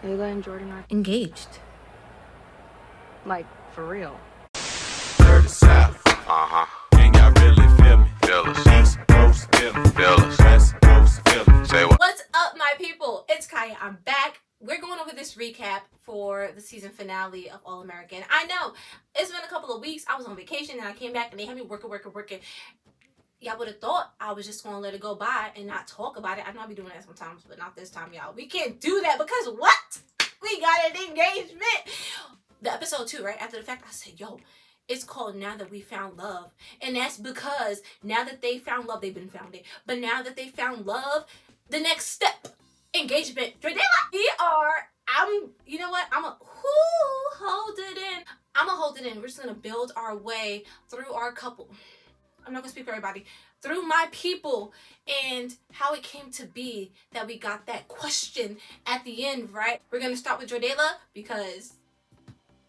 Layla and Jordan are engaged. like for real. Dirty South, Can y'all really feel me? Feel us. East Coast, feel me. Feel us. West Coast, feel me. Say what? What's up, my people? It's Kaya. I'm back. We're going over this recap for the season finale of All American. I know it's been a couple of weeks. I was on vacation and I came back and they had me working. Y'all would have thought I was just going to let it go by and not talk about it. I know I'll be doing that sometimes, but not this time, y'all. We can't do that because what? We got an engagement. The episode 2, right after the fact, I said, yo, it's called Now That We Found Love. And that's because now that they found love, they've been found it. But now that they found love, the next step, engagement. Jordayla, you know what? Hold it in. I'm going to hold it in. We're just going to build our way through our couple. I'm not going to speak for everybody. Through my people and how it came to be that we got that question at the end, right? We're going to start with Jordayla because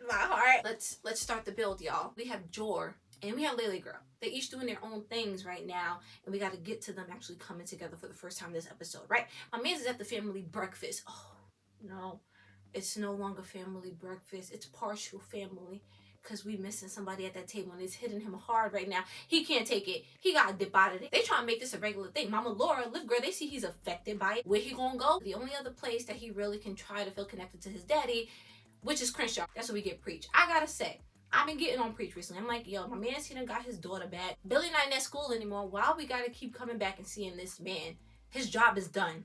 my heart. Let's start the build, y'all. We have Jor and we have Lele girl. They each doing their own things right now, and we got to get to them actually coming together for the first time this episode, right? My man's is at the family breakfast. Oh, no. It's no longer family breakfast. It's partial family. Because we missing somebody at that table and it's hitting him hard right now. He can't take it. He got to dip out of it. They trying to make this a regular thing. Mama Laura, Liv Girl, they see he's affected by it. Where he gonna go? The only other place that he really can try to feel connected to his daddy, which is Crenshaw. That's what we get preached. I gotta say, I've been getting on preach recently. I'm like, yo, my man's he done got his daughter back. Billy not in that school anymore. Why we gotta keep coming back and seeing this man? His job is done.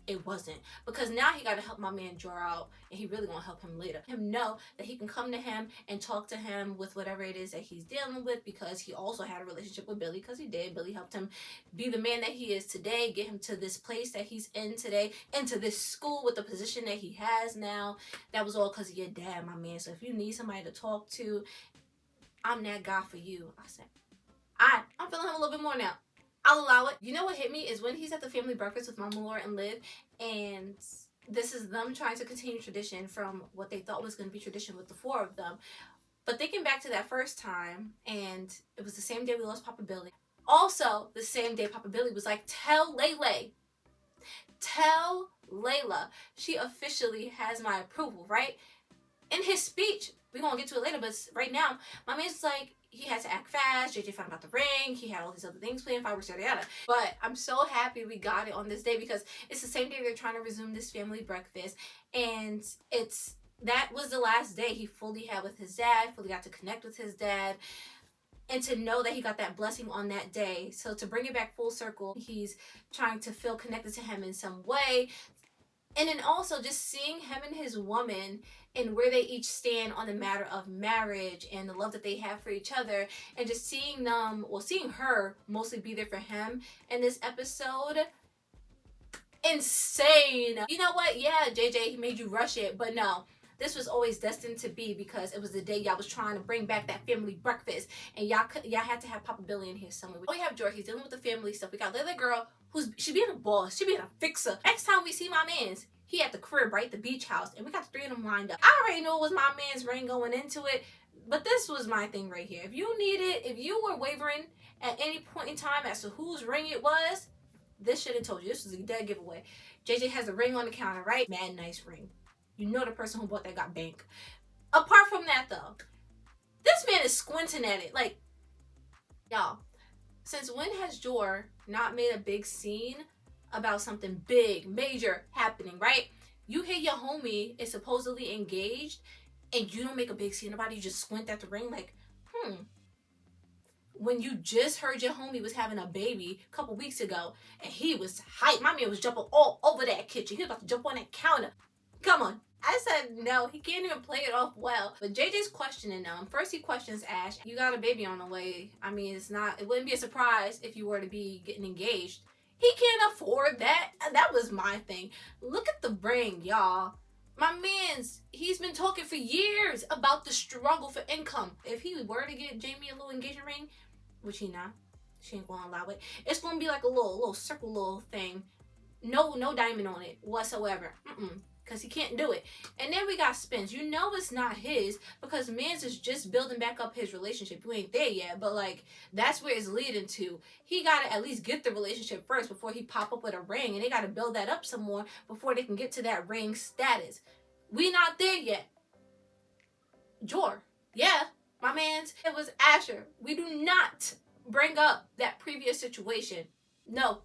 It wasn't, because now he got to help my man Jor out, and he really gonna help him later. Him know that he can come to him and talk to him with whatever it is that he's dealing with, because he also had a relationship with Billy, because he did. Billy helped him be the man that he is today, get him to this place that he's in today, into this school with the position that he has now. That was all because of your dad, my man. So if you need somebody to talk to, I'm that guy for you. I said, I'm feeling him a little bit more now. I'll allow it. You know what hit me is when he's at the family breakfast with Mama Laura and Liv, and this is them trying to continue tradition from what they thought was going to be tradition with the 4 of them. But thinking back to that first time, and it was the same day we lost Papa Billy. Also, the same day Papa Billy was like, tell Layla she officially has my approval, right? In his speech, we're going to get to it later, but right now, my man's like, he had to act fast. JJ found out the ring. He had all these other things planned, fireworks, yada yada. But I'm so happy we got it on this day because it's the same day they're trying to resume this family breakfast. And that was the last day he fully had with his dad, fully got to connect with his dad. And to know that he got that blessing on that day. So to bring it back full circle, he's trying to feel connected to him in some way. And then also just seeing him and his woman and where they each stand on the matter of marriage and the love that they have for each other, and just seeing her mostly be there for him in this episode. Insane. You know what? Yeah, JJ, he made you rush it, but no. This was always destined to be because it was the day y'all was trying to bring back that family breakfast, and y'all had to have Papa Billy in here somewhere. We have George, he's dealing with the family stuff. We got the other girl she being a boss, she being a fixer. Next time we see my man's, he at the crib, right? The beach house, and we got the 3 of them lined up. I already knew it was my man's ring going into it, but this was my thing right here. If you were wavering at any point in time as to whose ring it was, this should have told you. This was a dead giveaway. JJ has the ring on the counter, right? Mad nice ring. You know the person who bought that got bank. Apart from that, though, this man is squinting at it. Like, y'all, since when has Jor not made a big scene about something big, major happening, right? You hear your homie is supposedly engaged, and you don't make a big scene about it. You just squint at the ring like, when you just heard your homie was having a baby a couple weeks ago, and he was hyped. My man was jumping all over that kitchen. He was about to jump on that counter. Come on. I said no, he can't even play it off well. But JJ's questioning them. First he questions Ash. You got a baby on the way. I mean, it wouldn't be a surprise if you were to be getting engaged. He can't afford that. That was my thing. Look at the ring, y'all. My man's, he's been talking for years about the struggle for income. If he were to get Jamie a little engagement ring, which she ain't gonna allow it. It's gonna be like a little circle little thing. No diamond on it whatsoever. because he can't do it. And then we got Spence. You know it's not his because Mans is just building back up his relationship. You ain't there yet, but like that's where it's leading to. He gotta at least get the relationship first before he pop up with a ring, and they gotta build that up some more before they can get to that ring status. We not there yet. Jor, yeah, my man's. It was Asher. We do not bring up that previous situation. No,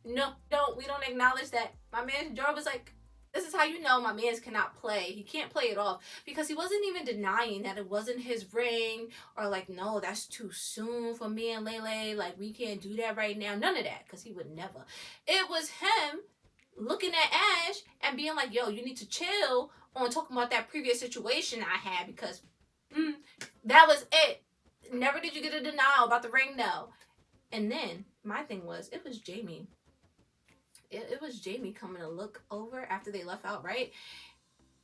don't. We don't acknowledge that. My man Jor was like, this is how you know my man's cannot play. He can't play it off because he wasn't even denying that it wasn't his ring or like, no, that's too soon for me and Lele. Like, we can't do that right now. None of that, because he would never. It was him looking at Ash and being like, yo, you need to chill on talking about that previous situation I had because that was it. Never did you get a denial about the ring, no. And then my thing was, it was Jamie. It was Jamie coming to look over after they left out, right?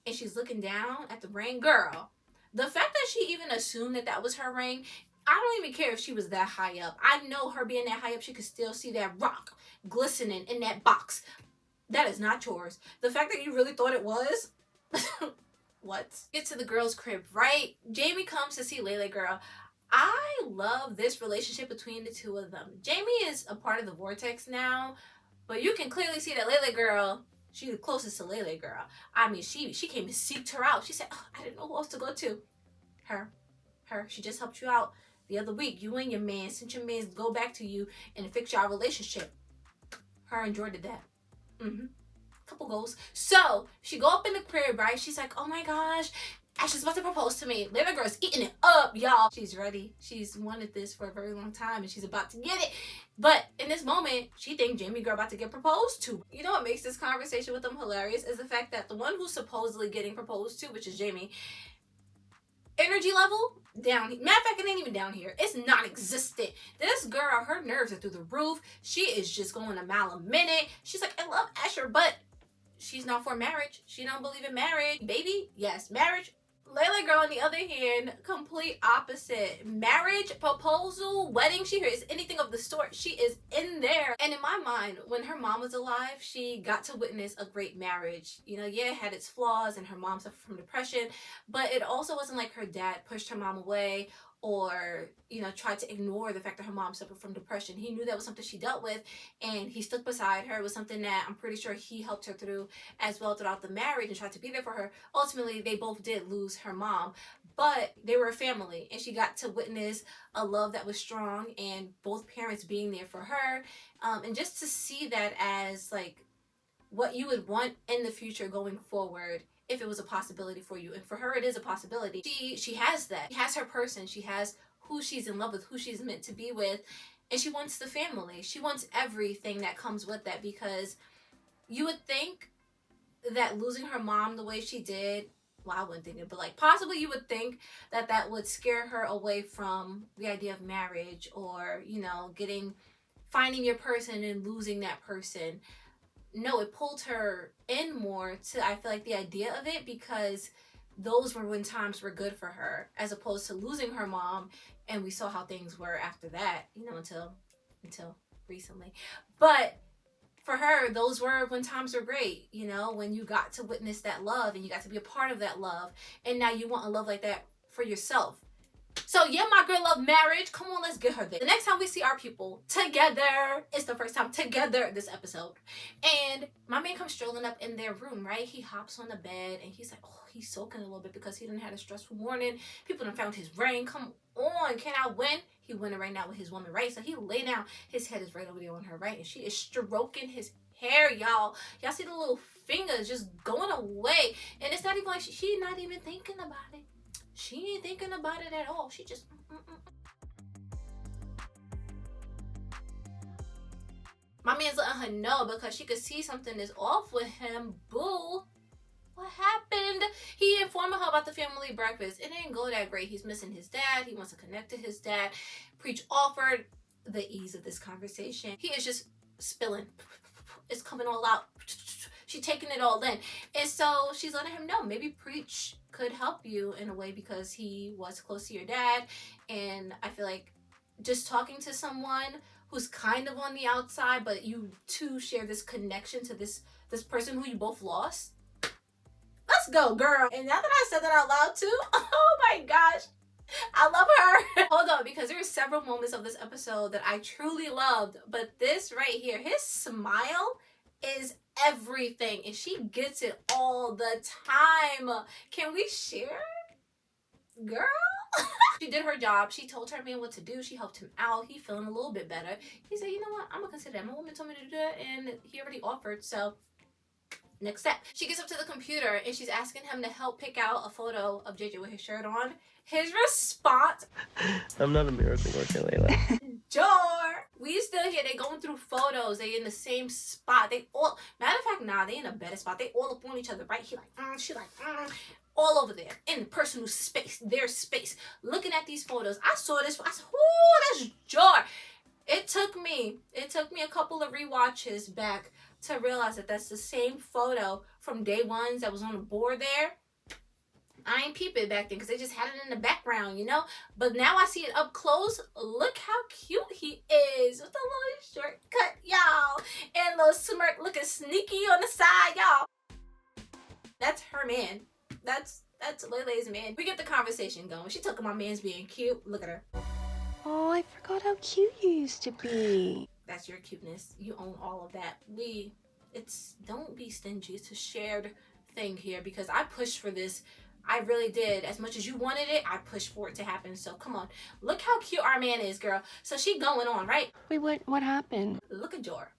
And she's looking down at the ring. Girl, the fact that she even assumed that that was her ring, I don't even care if she was that high up. I know her being that high up, she could still see that rock glistening in that box. That is not yours. The fact that you really thought it was... What? Get to the girl's crib, right? Jamie comes to see Lele girl. I love this relationship between the two of them. Jamie is a part of the vortex now, but you can clearly see that Lele girl, she's the closest to Lele girl. I mean, she came and seeked her out. She said, oh, I didn't know who else to go to. Her. She just helped you out the other week. You and your man, since your man's go back to you and fix your relationship. Her and Jor did that. Couple goals. So she go up in the crib, right? She's like, oh my gosh, Ashley's about to propose to me. Little girl's eating it up, y'all. She's ready. She's wanted this for a very long time and she's about to get it. But in this moment, she think Jamie girl about to get proposed to. You know what makes this conversation with them hilarious is the fact that the one who's supposedly getting proposed to, which is Jamie, energy level down. Matter of fact, it ain't even down here. It's non-existent. This girl, her nerves are through the roof. She is just going a mile a minute. She's like, I love Asher, but she's not for marriage. She don't believe in marriage. Baby, yes, marriage. Layla girl, on the other hand, complete opposite. Marriage, proposal, wedding, she hears anything of the sort. She is in there. And in my mind, when her mom was alive, she got to witness a great marriage. You know, yeah, it had its flaws and her mom suffered from depression, but it also wasn't like her dad pushed her mom away or, you know, tried to ignore the fact that her mom suffered from depression. He knew that was something she dealt with and he stuck beside her. It was something that I'm pretty sure he helped her through as well throughout the marriage and tried to be there for her. Ultimately, they both did lose her mom, but they were a family and she got to witness a love that was strong and both parents being there for her. And just to see that as like what you would want in the future going forward, if it was a possibility for you. And for her, it is a possibility. She has that. She has her person. She has who she's in love with, who she's meant to be with. And she wants the family. She wants everything that comes with that, because you would think that losing her mom the way she did, well, I wouldn't think it, but like possibly you would think that that would scare her away from the idea of marriage or, you know, finding your person and losing that person. No, it pulled her in more to, I feel like, the idea of it, because those were when times were good for her, as opposed to losing her mom, and we saw how things were after that, you know, until recently. But for her, those were when times were great, you know, when you got to witness that love and you got to be a part of that love, and now you want a love like that for yourself. So yeah, my girl love marriage. Come on, let's get her there. The next time we see our people together, it's the first time together this episode. And my man comes strolling up in their room, right? He hops on the bed and he's like, oh, he's soaking a little bit because he didn't have a stressful morning. People done found his ring. Come on, can I win? He winning right now with his woman, right? So he lay down. His head is right over there on her right, and she is stroking his hair, y'all. Y'all see the little fingers just going away. And it's not even like she's not even thinking about it. She ain't thinking about it at all. She just... My man's letting her know because she could see something is off with him. Boo. What happened? He informed her about the family breakfast. It didn't go that great. He's missing his dad. He wants to connect to his dad. Preach offered. The ease of this conversation. He is just spilling. It's coming all out. She's taking it all in. And so she's letting him know maybe Preach could help you in a way because he was close to your dad. And I feel like just talking to someone who's kind of on the outside, but you two share this connection to this person who you both lost. let's go, girl. And now that I said that out loud too, oh my gosh, I love her. Hold on, because there are several moments of this episode that I truly loved, but this right here, his smile is everything, and she gets it all the time. Can we share? Girl. She did her job. She told her man what to do. She helped him out. He feeling a little bit better. He said, you know what, I'm gonna consider that. My woman told me to do that, and he already offered, so next step. She gets up to the computer and she's asking him to help pick out a photo of JJ with his shirt on. His response, I'm not a miracle worker, Layla. Jor. We still here. They going through photos. They in the same spot. They all, matter of fact, nah, they in a better spot. They all up on each other, right? He like, she like, all over there in personal space, their space. Looking at these photos, I saw this. I said, "Ooh, that's Jor." It took me a couple of rewatches back to realize that that's the same photo from day ones that was on the board there. I ain't peep it back then because they just had it in the background, you know? But now I see it up close. Look how cute he is with the little short cut, y'all. And a little smirk looking sneaky on the side, y'all. That's her man. That's Layla's man. We get the conversation going. She took my man's being cute. Look at her. Oh, I forgot how cute you used to be. That's your cuteness. You own all of that. Don't be stingy. It's a shared thing here because I pushed for this. I really did. As much as you wanted it, I pushed for it to happen. So come on. Look how cute our man is, girl. So she going on, right? Wait, what happened? Look at Jor.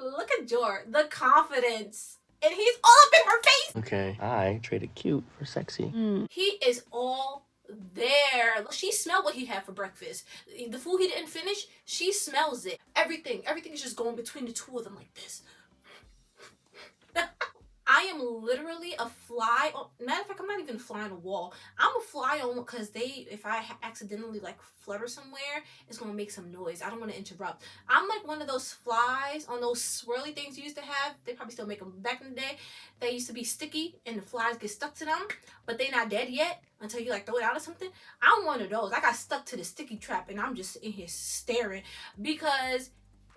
Look at Jor. The confidence. And he's all up in her face. Okay, I traded cute for sexy. He is all there. She smelled what he had for breakfast. The food he didn't finish, she smells it. Everything is just going between the two of them like this. I am literally a fly on, matter of fact, I'm not even a fly on a wall. I'm a fly on because if I accidentally like flutter somewhere, it's gonna make some noise. I don't want to interrupt. I'm like one of those flies on those swirly things you used to have. They probably still make them back in the day. They used to be sticky and the flies get stuck to them, but they're not dead yet until you like throw it out or something. I'm one of those. I got stuck to the sticky trap and I'm just in here staring because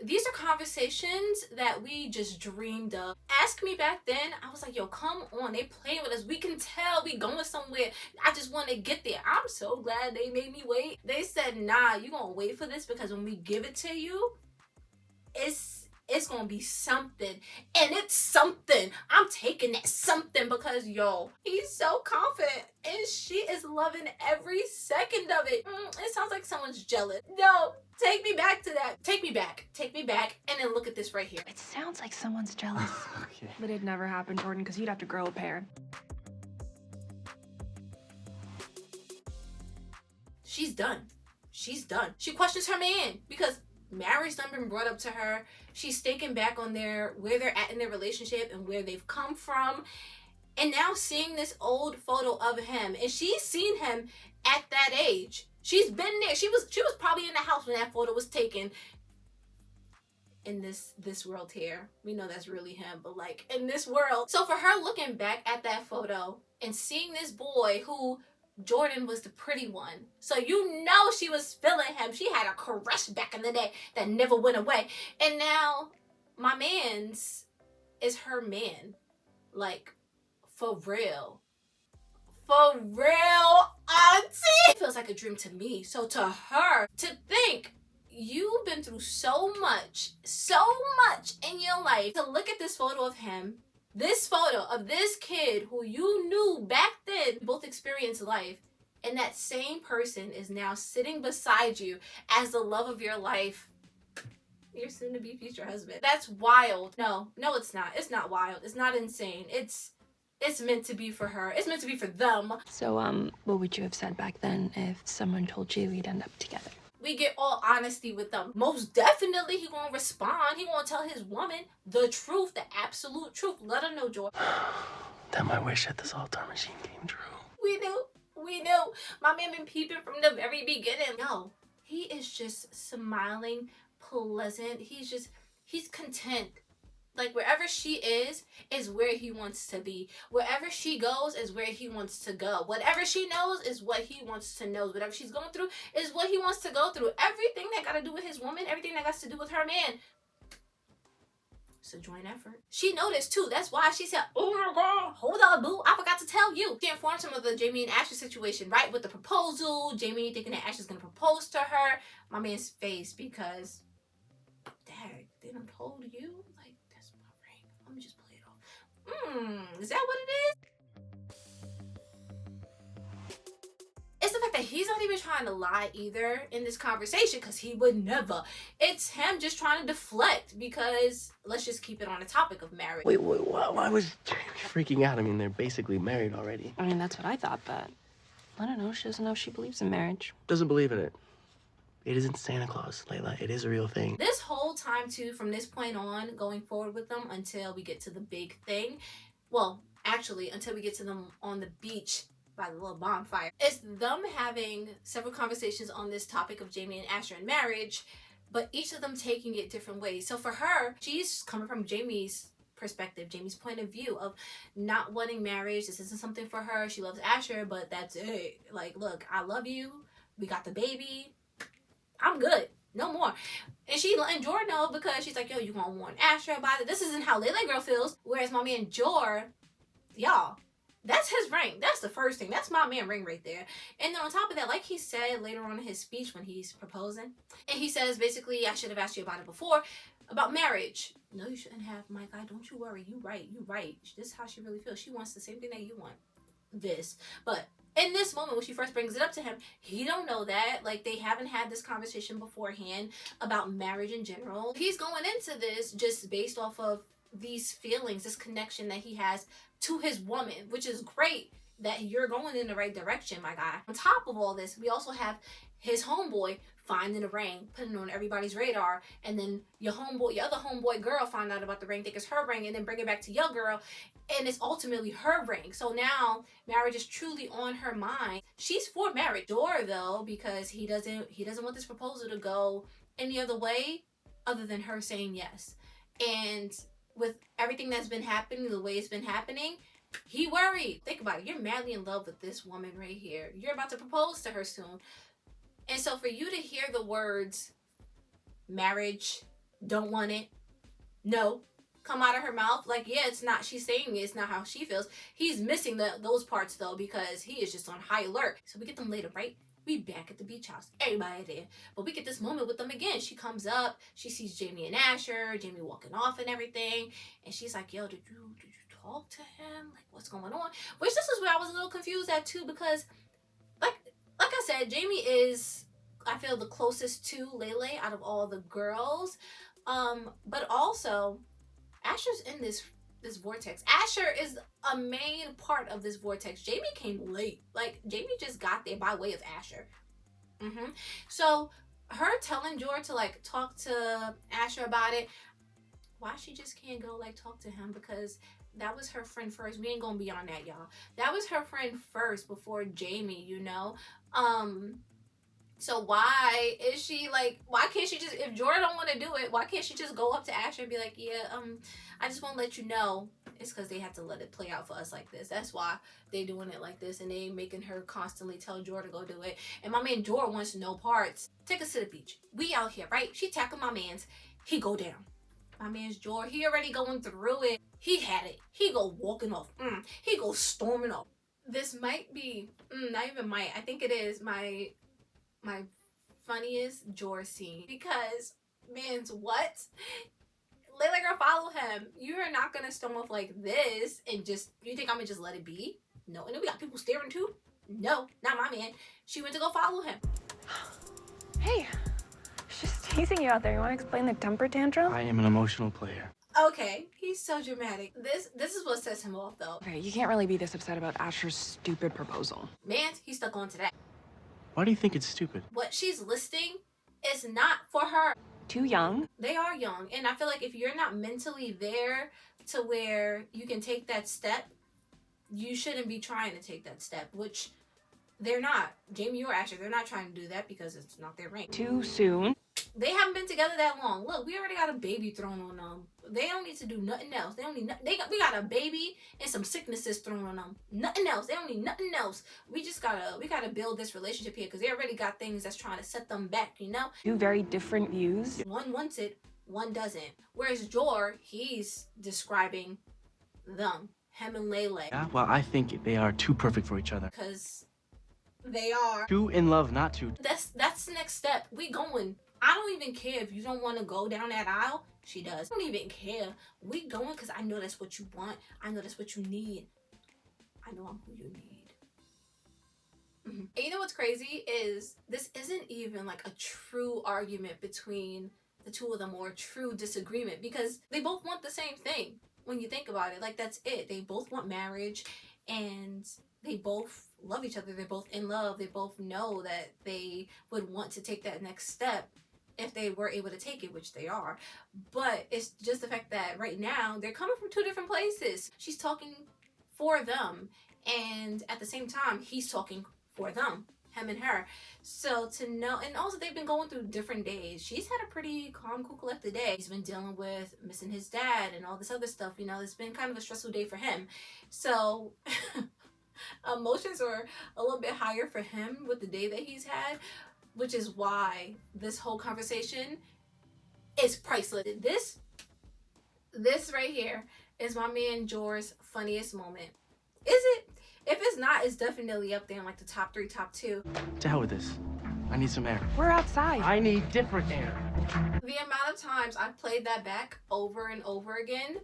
these are conversations that we just dreamed of. Ask me back then, I was like, yo, come on, they playing with us. We can tell we going somewhere. I just want to get there. I'm so glad they made me wait. They said, nah, you gonna wait for this because when we give it to you, it's gonna be something. And it's something. I'm taking that something because, yo, he's so confident and she is loving every second of it. It sounds like someone's jealous. No, take me back to that. Take me back. And then look at this right here. It sounds like someone's jealous. Okay. But it'd never happen, Jordan, because you'd have to grow a pair. She's done. She questions her man because marriage done been brought up to her. She's thinking back on where they're at in their relationship and where they've come from. And now seeing this old photo of him, and she's seen him at that age. She's been there. She was probably in the house when that photo was taken. In this world here, we know that's really him, but like in this world. So for her looking back at that photo and seeing this boy who Jordan was the pretty one. So you know she was feeling him. She had a crush back in the day that never went away. And now my man's is her man. Like, for real. For real, auntie. It feels like a dream to me. So to her, to think you've been through so much in your life, to look at this photo of him, this photo of this kid who you knew back then, both experienced life, and that same person is now sitting beside you as the love of your life, your soon-to-be future husband. That's wild. No, it's not. It's not wild. It's not insane. It's meant to be for her. It's meant to be for them. So, what would you have said back then if someone told you we'd end up together? We get all honesty with them. Most definitely he gonna respond. He gonna tell his woman the truth, the absolute truth. Let her know, George. That my wish at this altar machine came true. We knew. My man been peeping from the very beginning. No, he is just smiling, pleasant. He's content. Like wherever she is where he wants to be. Wherever she goes is where he wants to go. Whatever she knows is what he wants to know. Whatever she's going through is what he wants to go through. Everything that got to do with his woman, everything that got to do with her man, it's a joint effort. She noticed too. That's why she said, oh my God, hold on, boo. I forgot forgot to tell you. She informed him of the Jamie and Asher situation, right? With the proposal, Jamie thinking that Asher's gonna propose to her. My man's face, because, dad, they done told you? Like, that's my ring. Let me just play it off. Is that what it is? It's the fact that he's not even trying to lie either in this conversation, because he would never. It's him just trying to deflect, because let's just keep it on the topic of marriage. Wait, why was Jamie freaking out? I mean, they're basically married already. I mean, that's what I thought, but I don't know. She doesn't know if she believes in marriage. Doesn't believe in it. It isn't Santa Claus, Layla. It is a real thing. This whole time, too, from this point on, going forward with them until we get to the big thing. Well, actually, until we get to them on the beach by the little bonfire. It's them having several conversations on this topic of Jamie and Asher and marriage, but each of them taking it different ways. So for her, she's coming from Jamie's perspective, Jamie's point of view of not wanting marriage. This isn't something for her. She loves Asher, but that's it. Like, look, I love you. We got the baby. I'm good. No more. And she letting Jor know, because she's like, yo, you gonna warn Asher about it. This isn't how Lele Girl feels. Whereas my man Jor, y'all, that's his ring. That's the first thing. That's my man ring right there. And then on top of that, like he said later on in his speech when he's proposing, and he says, basically, I should have asked you about it before, about marriage. No, you shouldn't have, my guy. Don't you worry. You right. This is how she really feels. She wants the same thing that you want. This. But in this moment, when she first brings it up to him, he don't know that. Like, they haven't had this conversation beforehand about marriage in general. He's going into this just based off of these feelings, this connection that he has to his woman, which is great that you're going in the right direction, my guy. On top of all this, we also have his homeboy finding the ring, putting it on everybody's radar, and then your other homeboy girl find out about the ring, think it's her ring, and then bring it back to your girl, and it's ultimately her ring. So now marriage is truly on her mind. She's for marriage. Jor, though, because he doesn't want this proposal to go any other way other than her saying yes. And with everything that's been happening, the way it's been happening, he worried. Think about it. You're madly in love with this woman right here. You're about to propose to her soon. And so for you to hear the words marriage, don't want it, no, come out of her mouth, like, yeah, it's not, she's saying it's not how she feels. He's missing those parts, though, because he is just on high alert. So we get them later, right? We back at the beach house. Everybody there. But we get this moment with them again. She comes up. She sees Jamie and Asher. Jamie walking off and everything. And she's like, yo, did you talk to him? Like, what's going on? Which this is where I was a little confused at, too, because like I said, Jamie is, I feel, the closest to Lele out of all the girls. But also, Asher's in this vortex. Asher is a main part of this vortex. Jamie came late. Like, Jamie just got there by way of Asher. So her telling Jor to like talk to Asher about it, why she just can't go like talk to him? Because that was her friend first. We ain't gonna be on that, y'all. That was her friend first before Jamie, you know. So why is she like, why can't she just, if Jordan don't want to do it, why can't she just go up to Asher and be like, yeah, I just want to let you know. It's because they have to let it play out for us like this. That's why they doing it like this, and they making her constantly tell Jordan to go do it. And my man Jordan wants no parts. Take us to the beach. We out here, right? She tackle my man's. He go down. My man's Jordan, he already going through it. He had it. He go walking off. He go storming off. This might be, not even might, I think it is my funniest Jor scene, because man's what? Lele girl, follow him. You're not gonna storm off like this and just, you think I'm gonna just let it be? No. And then we got people staring too? No, not my man. She went to go follow him. Hey, she's just teasing you out there. You want to explain the temper tantrum? I am an emotional player. Okay, he's so dramatic. This is what sets him off, though. Okay, you can't really be this upset about Asher's stupid proposal. Man, he's stuck on to that. Why do you think it's stupid? What she's listing is not for her. Too young? They are young, and I feel like if you're not mentally there to where you can take that step, you shouldn't be trying to take that step, which they're not. Jamie or Asher, they're not trying to do that because it's not their ring. Too soon? They haven't been together that long. Look, we already got a baby thrown on them. They don't need to do nothing else. We got a baby and some sicknesses thrown on them. Nothing else. They don't need nothing else. We gotta build this relationship here because they already got things that's trying to set them back, you know? Two very different views. One wants it, one doesn't. Whereas Jor, he's describing them, him and Lele. Yeah, well, I think they are too perfect for each other. Because they are. Too in love, not too. That's the next step. We going. I don't even care if you don't want to go down that aisle. She does. I don't even care. We going because I know that's what you want. I know that's what you need. I know I'm who you need. And you know what's crazy is this isn't even like a true argument between the two of them or a true disagreement, because they both want the same thing when you think about it. Like, that's it. They both want marriage, and they both love each other. They're both in love. They both know that they would want to take that next step if they were able to take it, which they are. But it's just the fact that right now they're coming from two different places. She's talking for them, and at the same time he's talking for them, him and her. So to know, and also they've been going through different days. She's had a pretty calm, cool, collected day. He's been dealing with missing his dad and all this other stuff. You know, it's been kind of a stressful day for him. So emotions are a little bit higher for him with the day that he's had, which is why this whole conversation is priceless. This right here is my man Jor's funniest moment. Is it? If it's not, it's definitely up there in like the top 3, top 2. To hell with this. I need some air. We're outside. I need different air. The amount of times I've played that back over and over again,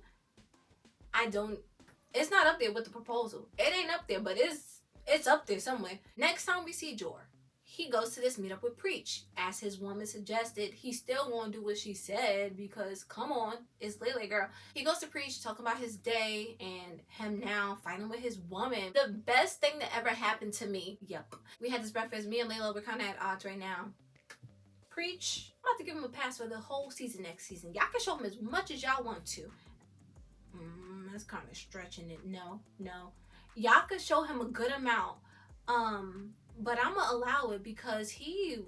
it's not up there with the proposal. It ain't up there, but it's up there somewhere. Next time we see Jor, he goes to this meetup with Preach. As his woman suggested, he's still gonna do what she said because, come on, it's Lele girl. He goes to Preach, talking about his day and him now fighting with his woman. The best thing that ever happened to me. Yep. We had this breakfast. Me and Layla, we're kind of at odds right now. Preach, I'm about to give him a pass for the whole season next season. Y'all can show him as much as y'all want to. That's kind of stretching it. No. Y'all can show him a good amount. But I'm gonna allow it because he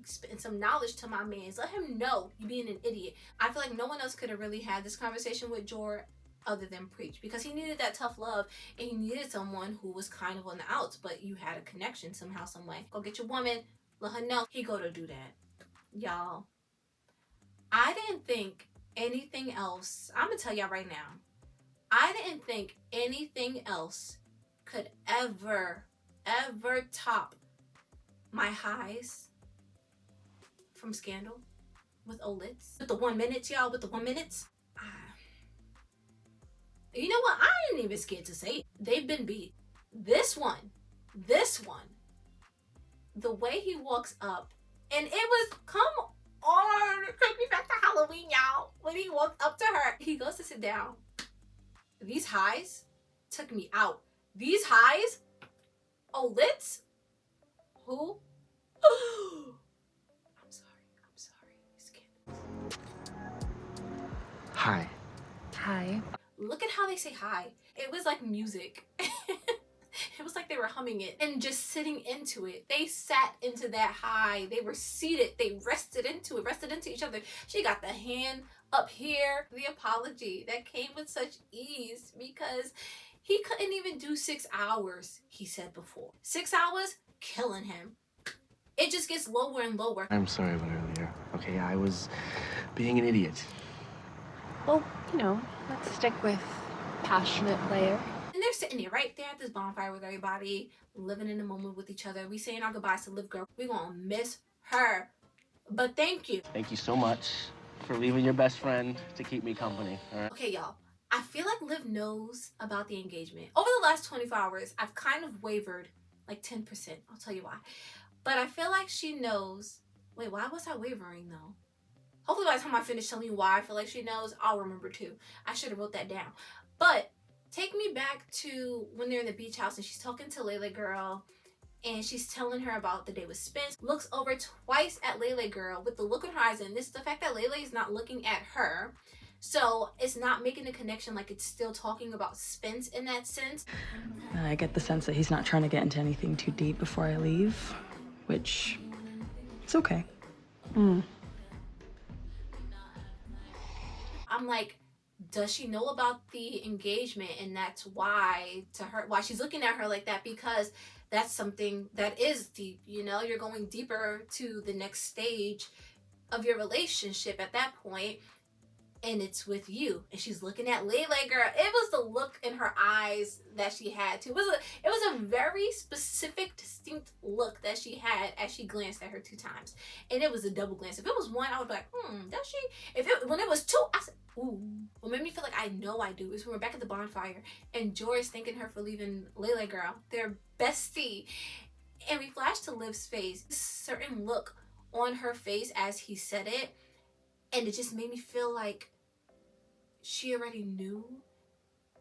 spent some knowledge to my mans. Let him know you being an idiot. I feel like no one else could have really had this conversation with Jor other than Preach, because he needed that tough love and he needed someone who was kind of on the outs, but you had a connection somehow, some way. Go get your woman, let her know. He go to do that. Y'all, I didn't think anything else. I'm gonna tell y'all right now, I didn't think anything else could ever top my highs from Scandal with Olitz. With the 1 minute, y'all, with the 1 minute. You know what? I ain't even scared to say it. They've been beat. This one, the way he walks up, and it was, come on, take me back to Halloween, y'all. When he walked up to her, he goes to sit down. These highs took me out. These highs, Olitz? Who? I'm sorry. Hi. Hi. Look at how they say hi. It was like music. It was like they were humming it and just sitting into it. They sat into that high. They were seated. They rested into each other. She got the hand up here. The apology that came with such ease because he couldn't even do 6 hours, he said before. 6 hours, killing him. It just gets lower and lower. I'm sorry about earlier. Okay, I was being an idiot. Well, you know, let's stick with passionate player. And they're sitting there right there at this bonfire with everybody, living in the moment with each other. We saying our goodbyes to Liv girl. We gonna miss her. But thank you. Thank you so much for leaving your best friend to keep me company. All right. Okay, y'all. I feel like Liv knows about the engagement. Over the last 24 hours, I've kind of wavered like 10%. I'll tell you why. But I feel like she knows. Wait, why was I wavering though? Hopefully by the time I finish telling you why I feel like she knows, I'll remember too. I should have wrote that down. But take me back to when they're in the beach house and she's talking to Lele girl and she's telling her about the day with Spence. Looks over twice at Lele girl with the look in her eyes, and this is the fact that Lele is not looking at her. So it's not making a connection, like it's still talking about Spence in that sense. I get the sense that he's not trying to get into anything too deep before I leave, which it's okay. I'm like, does she know about the engagement? And that's why why she's looking at her like that, because that's something that is deep, you know? You're going deeper to the next stage of your relationship at that point. and it's with you. And she's looking at Lele, girl. It was the look in her eyes that she had too. It was a very specific, distinct look that she had as she glanced at her 2 times. And it was a double glance. If it was 1, I would be like, does she? When it was 2, I said, ooh. What made me feel like I know I do is when we're back at the bonfire and Joy's thanking her for leaving Lele, girl, their bestie. And we flashed to Liv's face, this certain look on her face as he said it. And it just made me feel like she already knew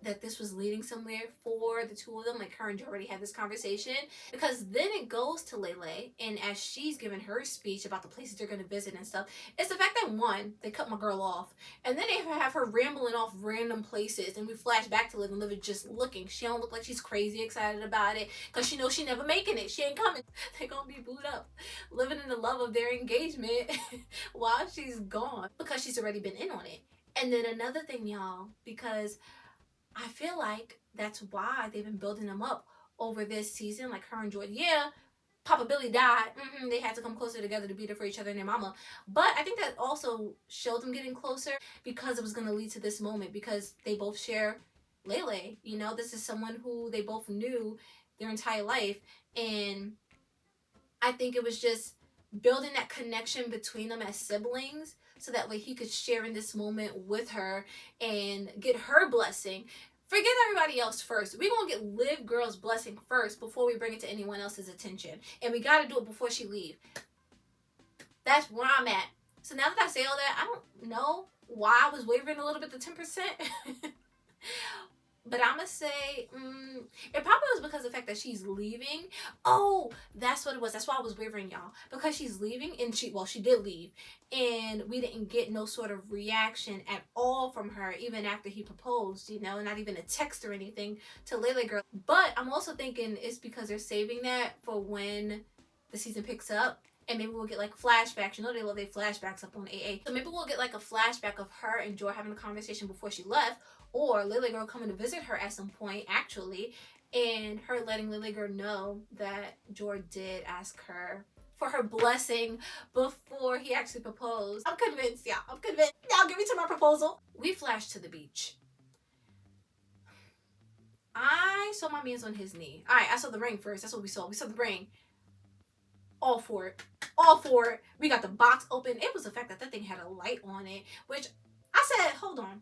that this was leading somewhere for the 2 of them. Like, her and Joe already had this conversation. Because then it goes to Lele, and as she's giving her speech about the places they're going to visit and stuff, it's the fact that, 1, they cut my girl off. And then they have her rambling off random places. And we flash back to Liv, and Liv is just looking. She don't look like she's crazy excited about it. Because she knows she never making it. She ain't coming. They're going to be booed up. Living in the love of their engagement while she's gone. Because she's already been in on it. And then another thing, y'all, because I feel like that's why they've been building them up over this season. Like, her and Jordan, yeah, Papa Billy died. They had to come closer together to be there for each other and their mama. But I think that also showed them getting closer because it was going to lead to this moment. Because they both share Lele. You know, this is someone who they both knew their entire life. And I think it was just building that connection between them as siblings, so that way he could share in this moment with her and get her blessing. Forget everybody else first. We're going to get Liv girl's blessing first before we bring it to anyone else's attention. And we got to do it before she leave. That's where I'm at. So now that I say all that, I don't know why I was wavering a little bit to 10%. But I'm going to say, it probably was because of the fact that she's leaving. Oh, that's what it was. That's why I was wavering, y'all. Because she's leaving, and she did leave. And we didn't get no sort of reaction at all from her, even after he proposed, you know, not even a text or anything to Lele girl. But I'm also thinking it's because they're saving that for when the season picks up. And maybe we'll get like flashbacks. You know they love their flashbacks up on AA. So maybe we'll get like a flashback of her and Joy having a conversation before she left. Or Lele girl coming to visit her at some point, actually. And her letting Lele girl know that Joy did ask her for her blessing before he actually proposed. I'm convinced, yeah. I'm convinced. Now give me to my proposal. We flashed to the beach. I saw my man's on his knee. All right, I saw the ring first. That's what we saw. We saw the ring. All for it. All for it. We got the box open. It was the fact that that thing had a light on it, which I said, hold on.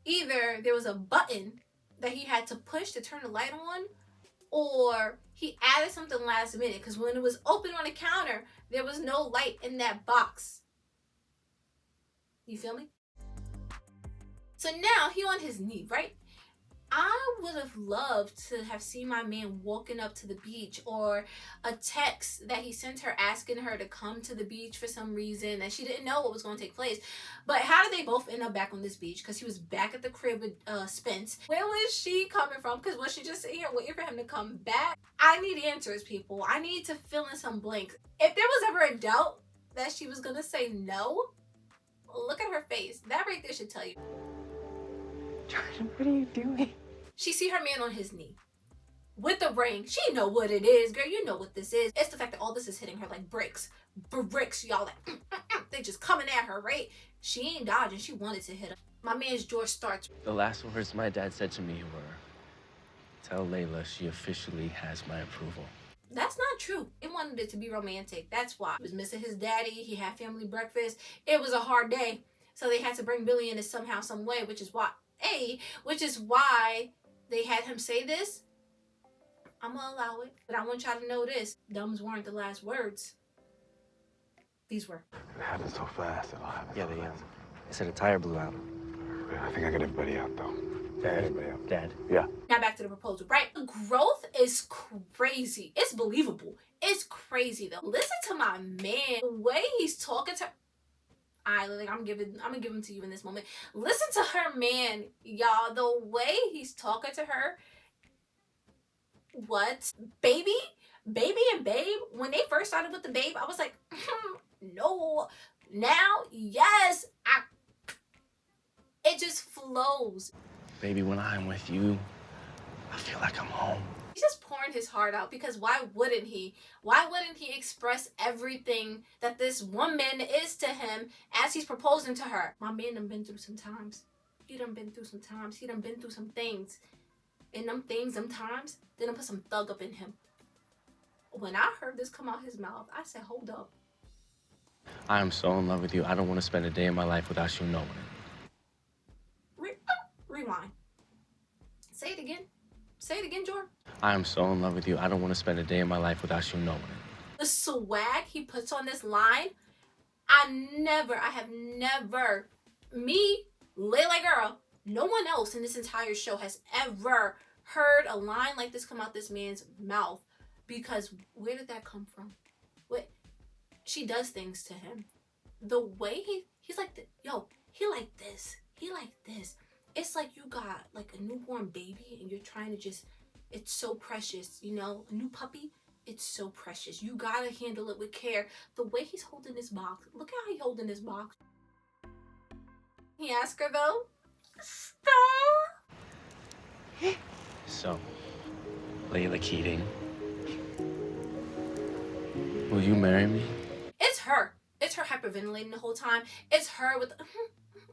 Either there was a button that he had to push to turn the light on, or he added something last minute, because when it was open on the counter, there was no light in that box. You feel me? So now he on his knee, right? I would have loved to have seen my man walking up to the beach, or a text that he sent her asking her to come to the beach for some reason, and she didn't know what was going to take place. But how did they both end up back on this beach? Because he was back at the crib with Spence. Where was she coming from? Because was she just sitting here waiting for him to come back? I need answers, people. I need to fill in some blanks. If there was ever a doubt that she was going to say no, look at her face. That right there should tell you. Jordan, what are you doing? She see her man on his knee with the ring. She know what it is, girl. You know what this is. It's the fact that all this is hitting her like bricks. Bricks, y'all. Like, they just coming at her, right? She ain't dodging. She wanted to hit him. My man's George starts. The last words my dad said to me were, "Tell Layla she officially has my approval." That's not true. He wanted it to be romantic. That's why. He was missing his daddy. He had family breakfast. It was a hard day. So they had to bring Billy in somehow, some way, which is why they had him say this. I'm gonna allow it, but I want y'all to know this: thumbs weren't the last words. These were. It happened so fast. It all happened. Yeah, so they fast. said a tire blew out. I think I got everybody out though. Dad. Everybody out. Dad. Yeah. Now back to the proposal, right? The growth is crazy. It's believable. It's crazy though. Listen to my man. The way he's talking to. I'm gonna give him to you in this moment. Listen to her man, y'all. The way he's talking to her. What? Baby and babe? When they first started with the babe, I was like, no. Now, yes. It just flows. Baby, when I'm with you, I feel like I'm home. He's just pouring his heart out, because why wouldn't he? Why wouldn't he express everything that this woman is to him as he's proposing to her? My man done been through some times. He done been through some times. He done been through some things. And them things, them times, they done put some thug up in him. When I heard this come out his mouth, I said, hold up. I am so in love with you. I don't want to spend a day in my life without you knowing it. Rewind. Say it again. Say it again, Jordan. I am so in love with you. I don't want to spend a day in my life without you knowing it. The swag he puts on this line, I have never, me, Layla girl, no one else in this entire show has ever heard a line like this come out this man's mouth. Because where did that come from? What? She does things to him. The way he's like, yo, he like this. He like this. It's like you got like a newborn baby and you're trying to just, it's so precious, you know, a new puppy, it's so precious. You gotta handle it with care. The way he's holding this box, look at how he's holding this box. He asked her though, stop. So, Layla Keating, will you marry me? It's her. It's her hyperventilating the whole time. It's her with...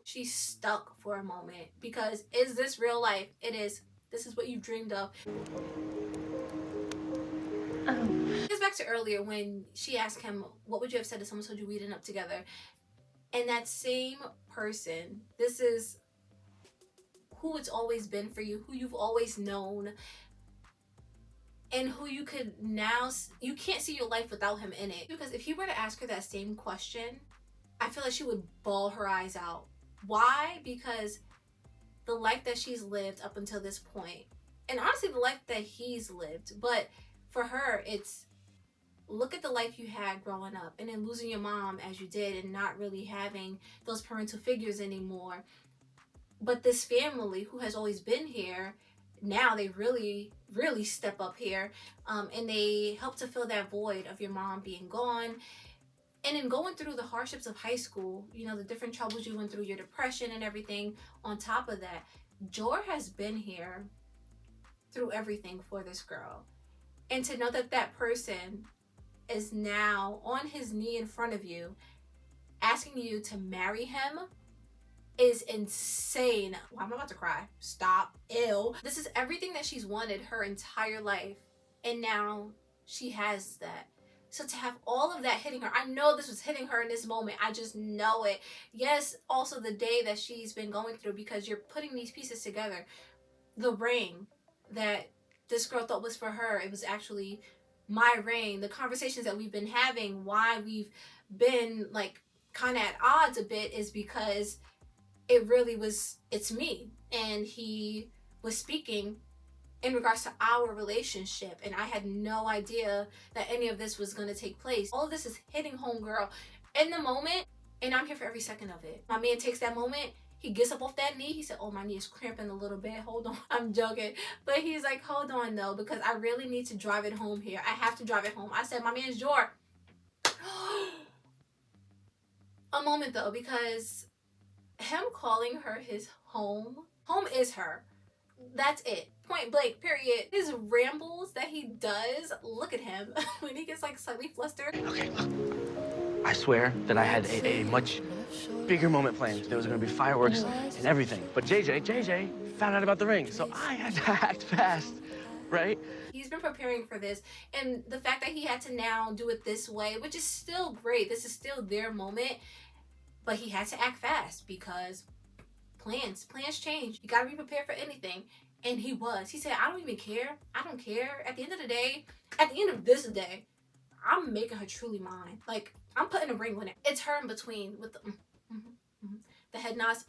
She's stuck for a moment because is this real life? It is. This is what you dreamed of. It goes back to earlier when she asked him, what would you have said if someone told you we'd end up together? And that same person, this is who it's always been for you, who you've always known, and who you could now, you can't see your life without him in it. Because if he were to ask her that same question, I feel like she would bawl her eyes out. Why? Because the life that she's lived up until this point, and honestly the life that he's lived, but for her, it's look at the life you had growing up and then losing your mom as you did and not really having those parental figures anymore. But this family who has always been here, now they really step up here, and they help to fill that void of your mom being gone. And in going through the hardships of high school, you know, the different troubles you went through, your depression and everything, on top of that, Jor has been here through everything for this girl. And to know that that person is now on his knee in front of you, asking you to marry him, is insane. Well, I'm about to cry. Stop. Ew. This is everything that she's wanted her entire life. And now she has that. So to have all of that hitting her, I know this was hitting her in this moment. I just know it. Yes, also the day that she's been going through, because you're putting these pieces together. The ring that this girl thought was for her, it was actually my ring. The conversations that we've been having, why we've been like kind of at odds a bit, is because it really was, it's me. And he was speaking in regards to our relationship, and I had no idea that any of this was going to take place. All of this is hitting homegirl in the moment, and I'm here for every second of it. My man takes that moment, he gets up off that knee, he said, oh, my knee is cramping a little bit, hold on. I'm joking, but he's like, hold on though, because I really need to drive it home here. I have to drive it home. I said, my man's Jor. A moment though, because him calling her his home is her. That's it. Point blank, period. His rambles that he does, look at him when he gets like slightly flustered. Okay, look. I swear that I had a much bigger moment planned. There was going to be fireworks and everything. But JJ found out about the ring, so I had to act fast, right? He's been preparing for this, and the fact that he had to now do it this way, which is still great. This is still their moment, but he had to act fast because plans change. You gotta be prepared for anything. And he was. He said, I don't even care. I don't care. At the end of the day, at the end of this day, I'm making her truly mine. Like, I'm putting a ring on it. It's her in between with the head nods.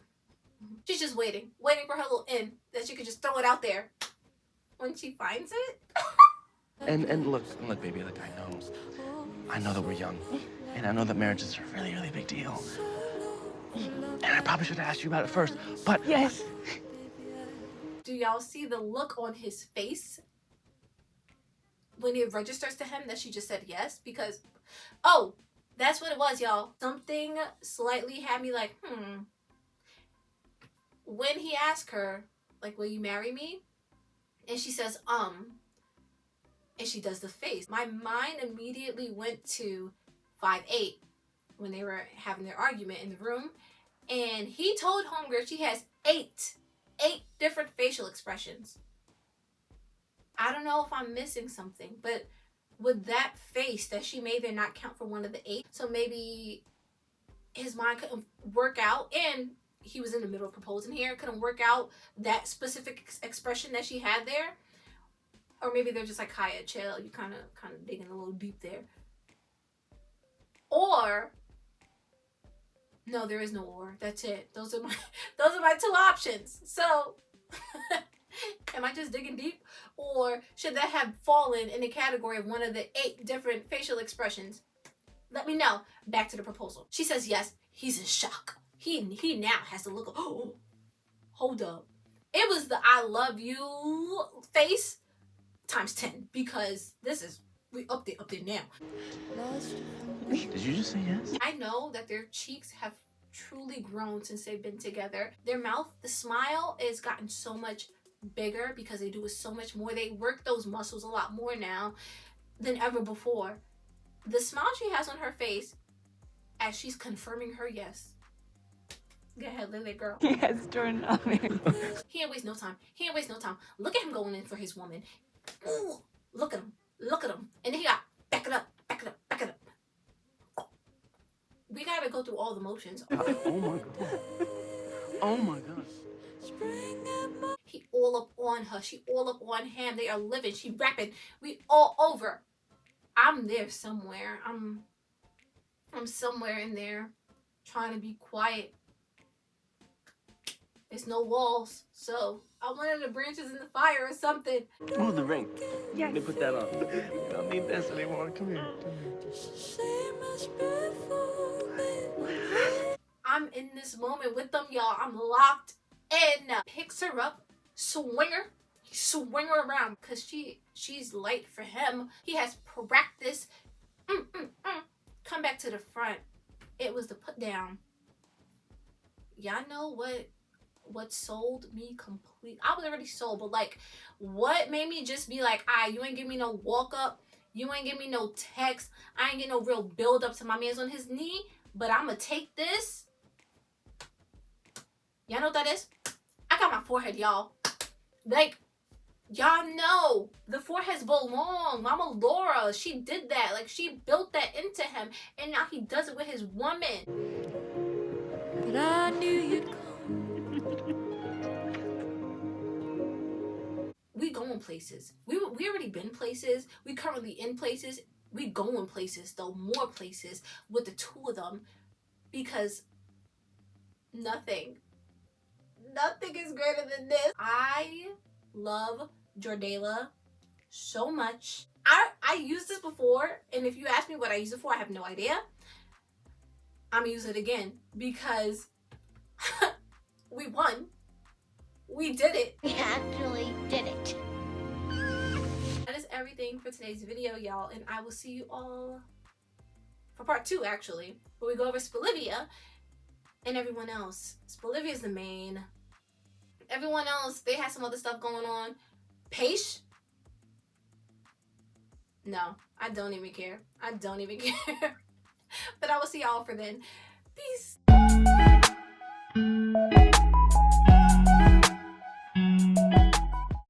She's just waiting for her little in that she could just throw it out there when she finds it. And look, baby, look, I know that we're young, and I know that marriage is a really, really big deal. And I probably should have asked you about it first, but... Yes. Do y'all see the look on his face when it registers to him that she just said yes? Because, oh, that's what it was, y'all. Something slightly had me like, When he asked her, like, will you marry me? And she says, and she does the face. My mind immediately went to 5'8" when they were having their argument in the room, and he told homegirl she has eight different facial expressions. I don't know if I'm missing something, but would that face that she made there not count for one of the 8? So maybe his mind couldn't work out, and he was in the middle of proposing here, couldn't work out that specific expression that she had there. Or maybe they're just like, Kaya, chill, you kind of digging a little deep there. Or no, there is no or. That's it. Those are my 2 options. So am I just digging deep? Or should that have fallen in the category of one of the 8 different facial expressions? Let me know. Back to the proposal. She says yes. He's in shock. He now has to look, oh, hold up. It was the I love you face times 10, because this is, we up there now. Did you just say yes? I know that their cheeks have truly grown since they've been together. Their mouth, the smile has gotten so much bigger because they do it so much more. They work those muscles a lot more now than ever before. The smile she has on her face as she's confirming her yes. Go ahead, Lily girl. Yes, Jordan. He ain't waste no time. He ain't waste no time. Look at him going in for his woman. Ooh, look at him. Look at him. And then he got back it up, back it up, back it up. We gotta go through all the motions. Oh my god. Oh my god. He all up on her. She all up on him. They are living. She rapping. We all over. I'm there somewhere. I'm somewhere in there trying to be quiet. There's no walls, so I'm one of the branches in the fire or something. Move the ring. Yes. Let me put that on. We don't need this anymore. Come here. I'm in this moment with them, y'all. I'm locked in. Picks her up, swing her around, because she's light for him. He has practice. Come back to the front. It was the put down. Y'all know what sold me complete. I was already sold, but like, what made me just be like, you ain't give me no walk up, you ain't give me no text, I ain't get no real build up to my man's on his knee, but I'ma take this. Y'all know what that is? I got my forehead, y'all. Like, y'all know the foreheads belong. Mama Laura, she did that. Like, she built that into him, and now he does it with his woman. But I knew you'd come. We going places. We already been places. We currently in places. We going places, though, more places with the 2 of them, because nothing is greater than this. I love Jordayla so much. I used this before, and if you ask me what I used it for, I have no idea. I'm gonna use it again because we won. We did it. We actually did it. That is everything for today's video, y'all, and I will see you all for part 2, actually, where we go over Spolivia and everyone else. Spolivia's the main. Everyone else, they had some other stuff going on. Paige? No, I don't even care. I don't even care. But I will see y'all for then. Peace.